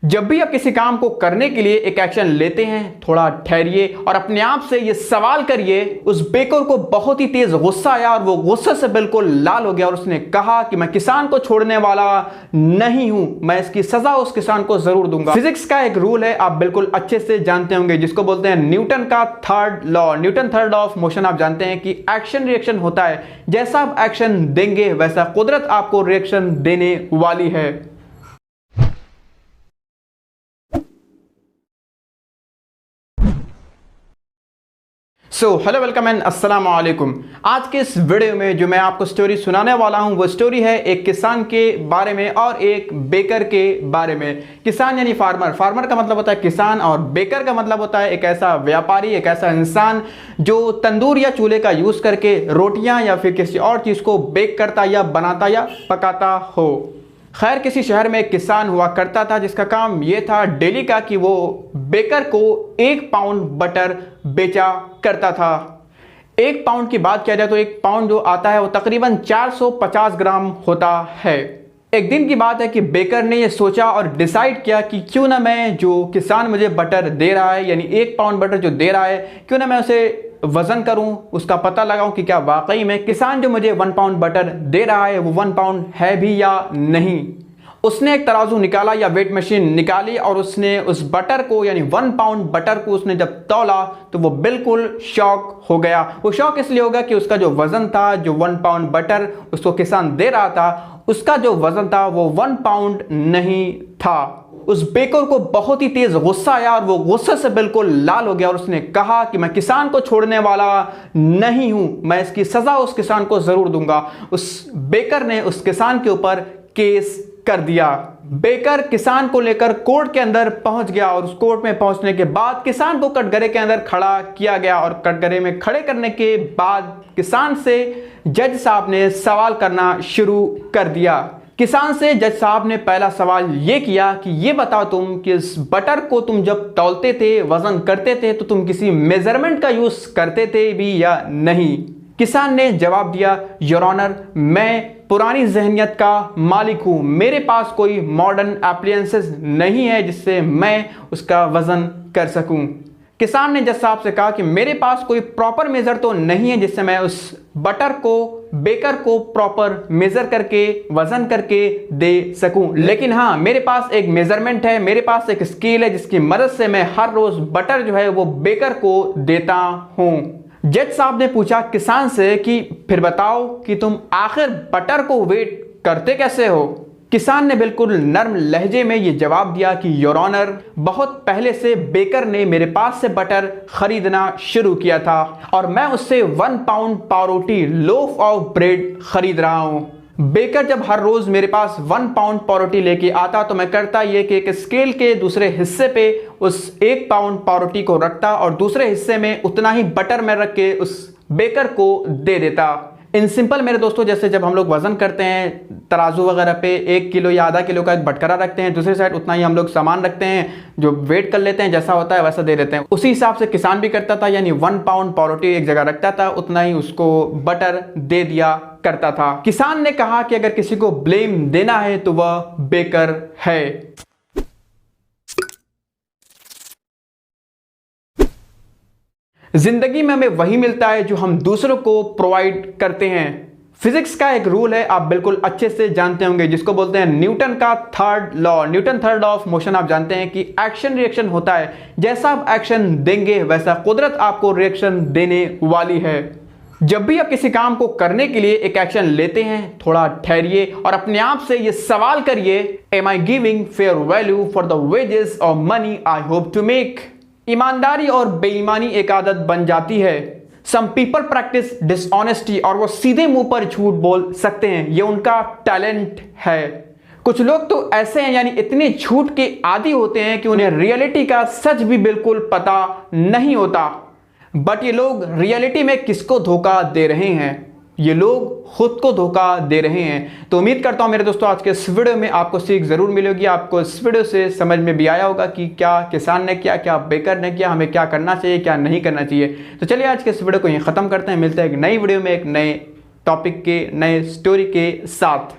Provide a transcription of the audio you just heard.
जब भी आप किसी काम को करने के लिए एक एक्शन लेते हैं, थोड़ा ठहरिए और अपने आप से ये सवाल करिए। उस बेकर को बहुत ही तेज गुस्सा आया और वो गुस्से से बिल्कुल लाल हो गया और उसने कहा कि मैं किसान को छोड़ने वाला नहीं हूं, मैं इसकी सजा उस किसान को जरूर दूंगा। फिजिक्स का एक रूल है, आप बिल्कुल अच्छे से जानते होंगे, जिसको बोलते हैं न्यूटन का third law, Newton third law of motion. आप जानते हैं कि एक्शन रिएक्शन होता है, जैसा आप एक्शन देंगे वैसा कुदरत आपको रिएक्शन देने वाली है। हेलो वेलकम एंड अस्सलाम वालेकुम। आज के इस वीडियो में जो मैं आपको स्टोरी सुनाने वाला हूं वो स्टोरी है एक किसान के बारे में और एक बेकर के बारे में। किसान यानी फार्मर, फार्मर का मतलब होता है किसान और बेकर का मतलब होता है एक ऐसा व्यापारी, एक ऐसा इंसान जो तंदूर या चूल्हे का यूज करके रोटियां या फिर किसी और चीज को बेक करता या बनाता या पकाता हो। खैर, किसी शहर में एक किसान हुआ करता था जिसका काम यह था डेली का कि वो बेकर को 1 पाउंड बटर बेचा करता था। 1 पाउंड की बात किया जाए तो 1 पाउंड जो आता है वो तकरीबन 450 ग्राम होता है। एक दिन की बात है कि बेकर ने ये सोचा और डिसाइड किया कि क्यों ना मैं, जो किसान मुझे बटर दे रहा है यानी 1 पाउंड बटर जो दे रहा है, क्यों ना मैं उसे वजन करूं, उसका पता लगाऊं कि क्या वाकई में किसान जो मुझे 1 पाउंड बटर दे रहा है वो 1 पाउंड है भी या नहीं। उसने एक तराजू निकाला या वेट मशीन निकाली और उसने उस बटर को यानी 1 पाउंड बटर को उसने जब तौला तो वो बिल्कुल शॉक हो गया। वो शॉक इसलिए होगा कि उसका जो वजन था, जो 1 पाउंड बटर उसको किसान दे रहा था, उसका जो वजन था वो 1 पाउंड नहीं था। उस बेकर को बहुत ही तेज गुस्सा आया और वो गुस्से से बिल्कुल लाल हो गया और उसने कहा कि मैं किसान को छोड़ने वाला नहीं हूं, मैं इसकी सजा उस किसान को जरूर दूंगा। उस बेकर ने उस किसान के ऊपर केस कर दिया। बेकर किसान को लेकर कोर्ट के अंदर पहुंच गया और उस कोर्ट में पहुंचने के बाद किसान को कटघरे के अंदर खड़ा किया गया और कटघरे में खड़े करने के बाद किसान से जज साहब ने सवाल करना शुरू कर दिया। किसान से जज साहब ने पहला सवाल यह किया कि ये बताओ तुम कि इस बटर को तुम जब तौलते थे, वजन करते थे, तो तुम किसी मेजरमेंट का यूज करते थे भी या नहीं। किसान ने जवाब दिया, योर ऑनर, मैं पुरानी जहनियत का मालिक हूं, मेरे पास कोई मॉडर्न एप्लियंसेस नहीं है जिससे मैं उसका वजन कर सकूं। किसान ने जज साहब से कहा कि मेरे पास कोई प्रॉपर मेजर तो नहीं है जिससे मैं उस बटर को, बेकर को प्रॉपर मेजर करके, वजन करके दे सकूं, लेकिन हाँ, मेरे पास एक मेजरमेंट है, मेरे पास एक स्केल है जिसकी मदद से मैं हर रोज बटर जो है वो बेकर को देता हूं। जज साहब ने पूछा किसान से कि फिर बताओ कि तुम आखिर बटर को वेट करते कैसे हो। किसान ने बिल्कुल नर्म लहजे में यह जवाब दिया कि योर ऑनर, बहुत पहले से बेकर ने मेरे पास से बटर खरीदना शुरू किया था और मैं उससे 1 पाउंड पावरोटी, लोफ ऑफ ब्रेड खरीद रहा हूं। बेकर जब हर रोज मेरे पास 1 पाउंड पावरोटी लेके आता तो मैं करता ये कि एक स्केल के दूसरे हिस्से पे उस 1 पाउंड पावरोटी को रखता और दूसरे हिस्से में उतना ही बटर में रख के उस बेकर को दे देता। इन सिंपल मेरे दोस्तों, जैसे जब हम लोग वजन करते हैं तराजू वगैरह पे 1 किलो या आधा किलो का एक बटकरा रखते हैं, दूसरी साइड उतना ही हम लोग सामान रखते हैं, जो वेट कर लेते हैं, जैसा होता है वैसा दे देते हैं। उसी हिसाब से किसान भी करता था, यानी 1 पाउंड पावरोटी एक जगह रखता था, उतना ही उसको बटर दे दिया करता था। किसान ने कहा कि अगर किसी को ब्लेम देना है तो वह बेकर है। जिंदगी में हमें वही मिलता है जो हम दूसरों को प्रोवाइड करते हैं। फिजिक्स का एक रूल है, आप बिल्कुल अच्छे से जानते होंगे, जिसको बोलते हैं न्यूटन का third law, Newton third law of motion. आप जानते हैं कि एक्शन रिएक्शन होता है, जैसा आप एक्शन देंगे वैसा कुदरत आपको रिएक्शन देने वाली है। जब भी आप किसी काम को करने के लिए एक एक्शन लेते हैं, थोड़ा ठहरिए और अपने आप से ये सवाल करिए, am I giving fair value for the wages और money I hope to make. ईमानदारी और बेईमानी एक आदत बन जाती है। सम पीपल प्रैक्टिस डिसऑनेस्टी, और वो सीधे मुंह पर झूठ बोल सकते हैं, ये उनका टैलेंट है। कुछ लोग तो ऐसे हैं, यानी इतने झूठ के आदी होते हैं कि उन्हें रियलिटी का सच भी बिल्कुल पता नहीं होता। बट ये लोग रियलिटी में किसको धोखा दे रहे हैं? ये लोग खुद को धोखा दे रहे हैं। तो उम्मीद करता हूं मेरे दोस्तों आज के इस वीडियो में आपको सीख जरूर मिलेगी। आपको इस वीडियो से समझ में भी आया होगा कि क्या किसान ने किया, क्या बेकर ने किया, हमें क्या करना चाहिए, क्या नहीं करना चाहिए। तो चलिए आज के इस वीडियो को यहीं खत्म करते हैं। मिलते हैं एक नई वीडियो में एक नए टॉपिक के, नए स्टोरी के साथ।